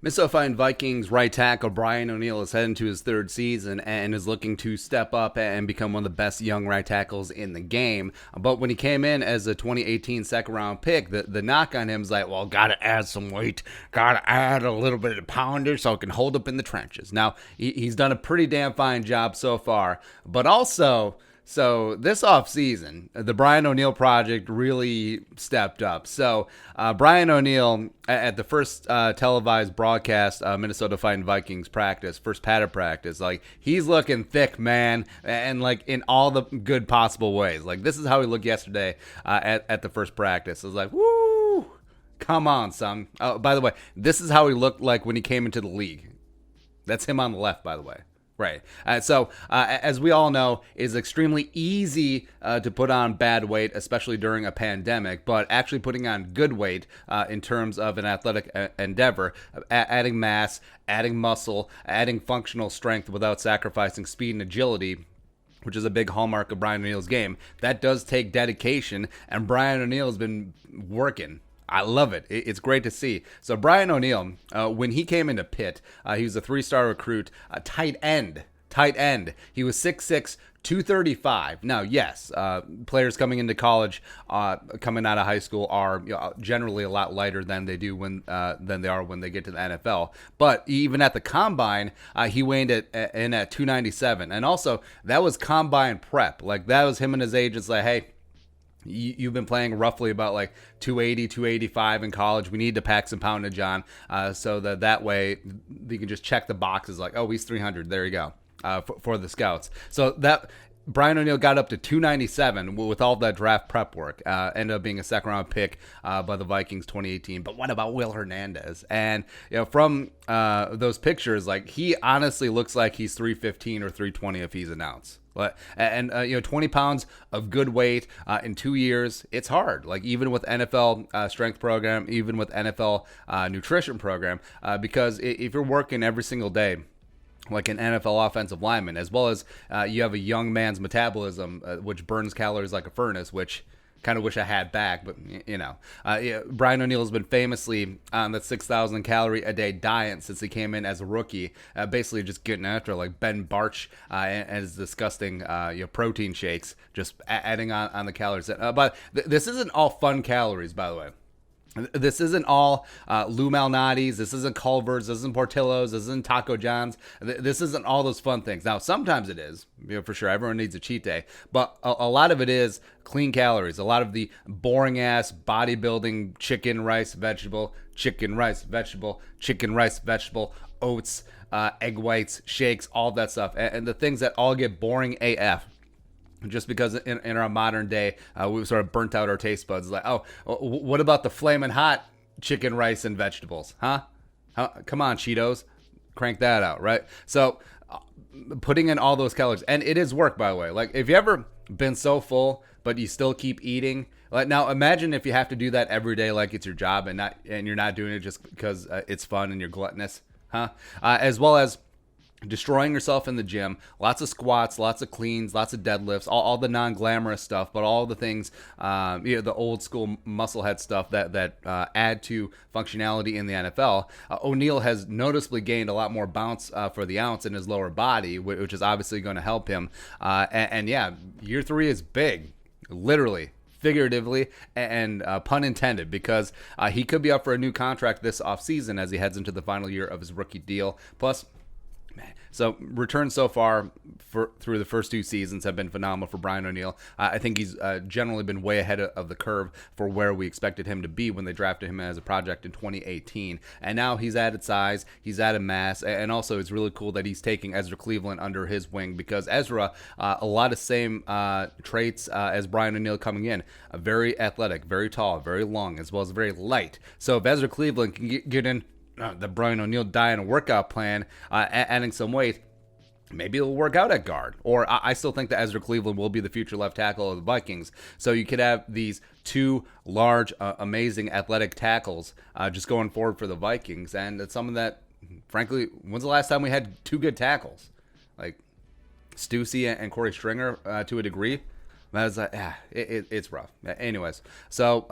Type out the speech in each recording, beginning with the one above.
Minnesota Vikings right tackle Brian O'Neill is heading to his third season and is looking to step up and become one of the best young right tackles in the game. But when he came in as a 2018 second round pick, the knock on him is like, well, gotta add some weight, gotta add a little bit of pounder so I can hold up in the trenches. Now, he's done a pretty damn fine job so far, but also, so this offseason, the Brian O'Neill project really stepped up. So Brian O'Neill at the first televised broadcast, Minnesota Vikings practice, first padded practice, like he's looking thick, man, and like in all the good possible ways. Like this is how he looked yesterday at the first practice. It was like, woo, come on, son. Oh, by the way, this is how he looked like when he came into the league. That's him on the left, by the way. Right. So, as we all know, it's extremely easy to put on bad weight, especially during a pandemic, but actually putting on good weight in terms of an athletic endeavor, adding mass, adding muscle, adding functional strength without sacrificing speed and agility, which is a big hallmark of Brian O'Neill's game. That does take dedication, and Brian O'Neill has been working. I love it. It's great to see. So Brian O'Neill, when he came into Pitt, he was a three-star recruit, a tight end. He was 6'6", 235. Now, yes, players coming into college, coming out of high school, are generally a lot lighter than they do when they get to the NFL. But even at the combine, he weighed in at 297, and also that was combine prep. Like that was him and his agents like, hey, you've been playing roughly about like 280, 285 in college. We need to pack some poundage on so that way you can just check the boxes like, oh, he's 300. There you go for the scouts. So that Brian O'Neill got up to 297 with all that draft prep work. Ended up being a second round pick by the Vikings 2018. But what about Will Hernandez? And from those pictures, like he honestly looks like he's 315 or 320 if he's an ounce. And 20 pounds of good weight in 2 years, it's hard. Like even with NFL strength program, even with NFL nutrition program, because if you're working every single day, like an NFL offensive lineman, as well as you have a young man's metabolism, which burns calories like a furnace, which kind of wish I had back, but Brian O'Neill has been famously on the 6,000 calorie a day diet since he came in as a rookie, basically just getting after like Ben Barch and his disgusting protein shakes, just adding on the calories. But this isn't all fun calories, by the way. This isn't all Lou Malnati's. This isn't Culver's. This isn't Portillo's. This isn't Taco John's. This isn't all those fun things. Now, sometimes it is, for sure. Everyone needs a cheat day. But a lot of it is clean calories. A lot of the boring-ass bodybuilding chicken, rice, vegetable, chicken, rice, vegetable, chicken, rice, vegetable, oats, egg whites, shakes, all that stuff. And the things that all get boring AF. Just because in our modern day, we've sort of burnt out our taste buds. Like, oh, what about the flaming hot chicken, rice, and vegetables? Huh? Come on, Cheetos. Crank that out, right? So putting in all those calories. And it is work, by the way. Like, if you ever been so full, but you still keep eating. Like, now, imagine if you have to do that every day like it's your job and you're not doing it just because it's fun and you're gluttonous. Huh? As well as destroying yourself in the gym, lots of squats, lots of cleans, lots of deadlifts, all the non-glamorous stuff, but all the things, the old school musclehead stuff that add to functionality in the NFL. O'Neill has noticeably gained a lot more bounce for the ounce in his lower body, which is obviously going to help him. And yeah, year 3 is big, literally, figuratively, and pun intended, because he could be up for a new contract this offseason as he heads into the final year of his rookie deal. Plus, so returns so far through the first 2 seasons have been phenomenal for Brian O'Neill. I think he's generally been way ahead of the curve for where we expected him to be when they drafted him as a project in 2018. And now he's added size, he's added mass, and also it's really cool that he's taking Ezra Cleveland under his wing, because Ezra, a lot of same traits as Brian O'Neill coming in. Very athletic, very tall, very long, as well as very light. So if Ezra Cleveland can get in the Brian O'Neill diet and workout plan, adding some weight, maybe it'll work out at guard. Or I still think that Ezra Cleveland will be the future left tackle of the Vikings. So you could have these 2 large, amazing athletic tackles just going forward for the Vikings. And it's something that, frankly, when's the last time we had 2 good tackles? Like Stussy and Corey Stringer to a degree. I was like, it's rough. Anyways, so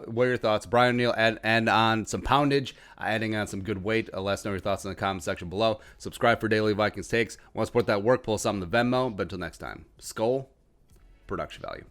what are your thoughts? Brian O'Neill and on some poundage, adding on some good weight. Let us know your thoughts in the comment section below. Subscribe for daily Vikings takes. Want to support that work? Pull something to Venmo. But until next time, Skull, production value.